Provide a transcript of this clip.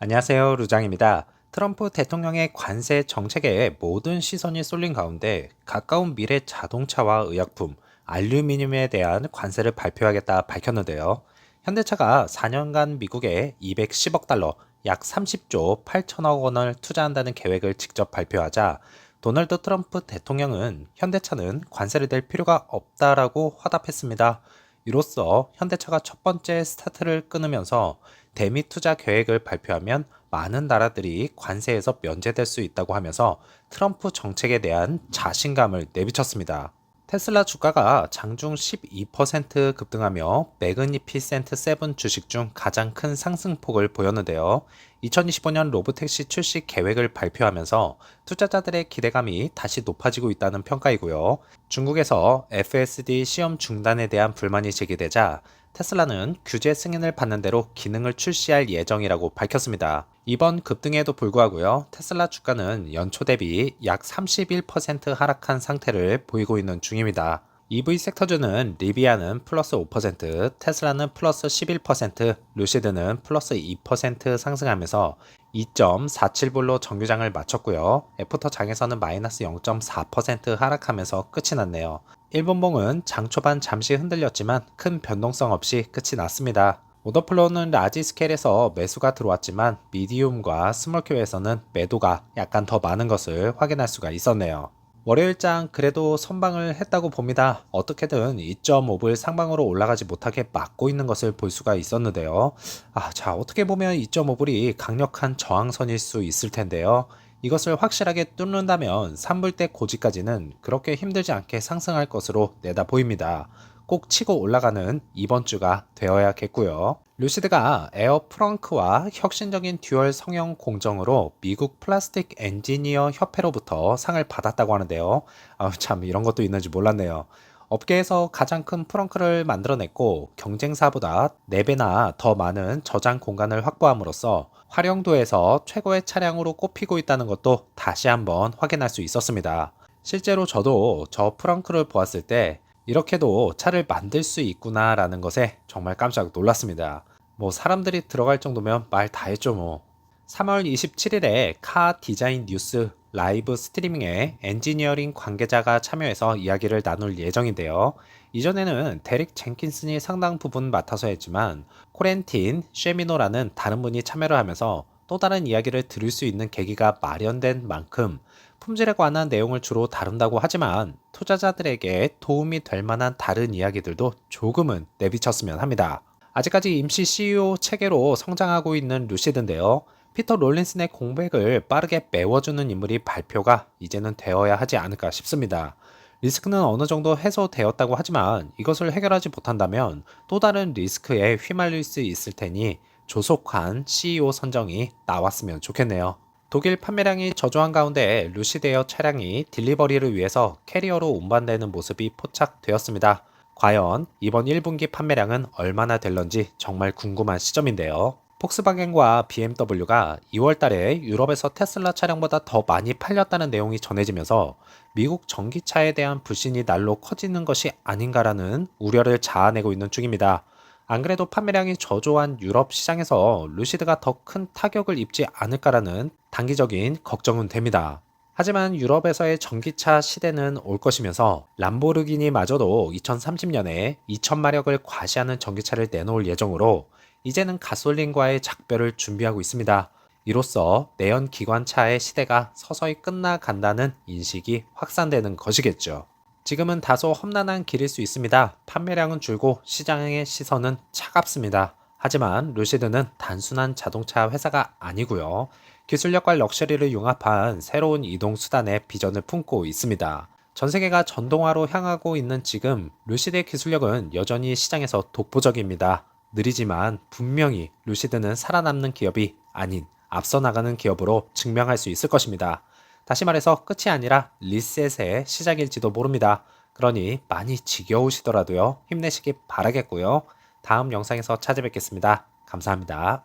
안녕하세요, 루장입니다. 트럼프 대통령의 관세 정책에 모든 시선이 쏠린 가운데 가까운 미래 자동차와 의약품, 알루미늄에 대한 관세를 발표하겠다 밝혔는데요. 현대차가 4년간 미국에 210억 달러, 약 30조 8천억 원을 투자한다는 계획을 직접 발표하자 도널드 트럼프 대통령은 현대차는 관세를 낼 필요가 없다라고 화답했습니다. 이로써 현대차가 첫 번째 스타트를 끊으면서 대미 투자 계획을 발표하면 많은 나라들이 관세에서 면제될 수 있다고 하면서 트럼프 정책에 대한 자신감을 내비쳤습니다. 테슬라 주가가 장중 12% 급등하며 매그니피센트 7 주식 중 가장 큰 상승폭을 보였는데요. 2025년 로보택시 출시 계획을 발표하면서 투자자들의 기대감이 다시 높아지고 있다는 평가이고요. 중국에서 FSD 시험 중단에 대한 불만이 제기되자 테슬라는 규제 승인을 받는 대로 기능을 출시할 예정이라고 밝혔습니다. 이번 급등에도 불구하고요, 테슬라 주가는 연초 대비 약 31% 하락한 상태를 보이고 있는 중입니다. EV 섹터주는 리비아는 플러스 5%, 테슬라는 플러스 11%, 루시드는 플러스 2% 상승하면서 2.47불로 정규장을 마쳤고요. 애프터 장에서는 마이너스 0.4% 하락하면서 끝이 났네요. 일본봉은 장 초반 잠시 흔들렸지만 큰 변동성 없이 끝이 났습니다. 오더플로우는 라지 스케일에서 매수가 들어왔지만 미디움과 스몰캡에서는 매도가 약간 더 많은 것을 확인할 수가 있었네요. 월요일장 그래도 선방을 했다고 봅니다. 어떻게든 2.5불 상방으로 올라가지 못하게 막고 있는 것을 볼 수가 있었는데요. 자, 어떻게 보면 2.5불이 강력한 저항선일 수 있을 텐데요. 이것을 확실하게 뚫는다면 3불대 고지까지는 그렇게 힘들지 않게 상승할 것으로 내다 보입니다. 꼭 치고 올라가는 이번 주가 되어야겠고요. 루시드가 에어 프렁크와 혁신적인 듀얼 성형 공정으로 미국 플라스틱 엔지니어 협회로부터 상을 받았다고 하는데요. 참 이런 것도 있는지 몰랐네요. 업계에서 가장 큰 프렁크를 만들어냈고 경쟁사보다 4배나 더 많은 저장 공간을 확보함으로써 활용도에서 최고의 차량으로 꼽히고 있다는 것도 다시 한번 확인할 수 있었습니다. 실제로 저도 저 프렁크를 보았을 때 이렇게도 차를 만들 수 있구나라는 것에 정말 깜짝 놀랐습니다. 뭐 사람들이 들어갈 정도면 말 다 했죠 뭐. 3월 27일에 카 디자인 뉴스 라이브 스트리밍에 엔지니어링 관계자가 참여해서 이야기를 나눌 예정인데요. 이전에는 데릭 젠킨슨이 상당 부분 맡아서 했지만 코렌틴 쉐미노라는 다른 분이 참여를 하면서 또 다른 이야기를 들을 수 있는 계기가 마련된 만큼 품질에 관한 내용을 주로 다룬다고 하지만 투자자들에게 도움이 될 만한 다른 이야기들도 조금은 내비쳤으면 합니다. 아직까지 임시 CEO 체계로 성장하고 있는 루시드인데요. 피터 롤린슨의 공백을 빠르게 메워주는 인물이 발표가 이제는 되어야 하지 않을까 싶습니다. 리스크는 어느 정도 해소되었다고 하지만 이것을 해결하지 못한다면 또 다른 리스크에 휘말릴 수 있을 테니 조속한 CEO 선정이 나왔으면 좋겠네요. 독일 판매량이 저조한 가운데 루시드에어 차량이 딜리버리를 위해서 캐리어로 운반되는 모습이 포착되었습니다. 과연 이번 1분기 판매량은 얼마나 될런지 정말 궁금한 시점인데요. 폭스바겐과 BMW가 2월 달에 유럽에서 테슬라 차량보다 더 많이 팔렸다는 내용이 전해지면서 미국 전기차에 대한 불신이 날로 커지는 것이 아닌가라는 우려를 자아내고 있는 중입니다. 안 그래도 판매량이 저조한 유럽 시장에서 루시드가 더 큰 타격을 입지 않을까라는 단기적인 걱정은 됩니다. 하지만 유럽에서의 전기차 시대는 올 것이면서 람보르기니마저도 2030년에 2000마력을 과시하는 전기차를 내놓을 예정으로 이제는 가솔린과의 작별을 준비하고 있습니다. 이로써 내연 기관차의 시대가 서서히 끝나간다는 인식이 확산되는 것이겠죠. 지금은 다소 험난한 길일 수 있습니다. 판매량은 줄고 시장의 시선은 차갑습니다. 하지만 루시드는 단순한 자동차 회사가 아니고요. 기술력과 럭셔리를 융합한 새로운 이동 수단의 비전을 품고 있습니다. 전 세계가 전동화로 향하고 있는 지금 루시드의 기술력은 여전히 시장에서 독보적입니다. 느리지만 분명히 루시드는 살아남는 기업이 아닌 앞서 나가는 기업으로 증명할 수 있을 것입니다. 다시 말해서 끝이 아니라 리셋의 시작일지도 모릅니다. 그러니 많이 지겨우시더라도요. 힘내시기 바라겠고요. 다음 영상에서 찾아뵙겠습니다. 감사합니다.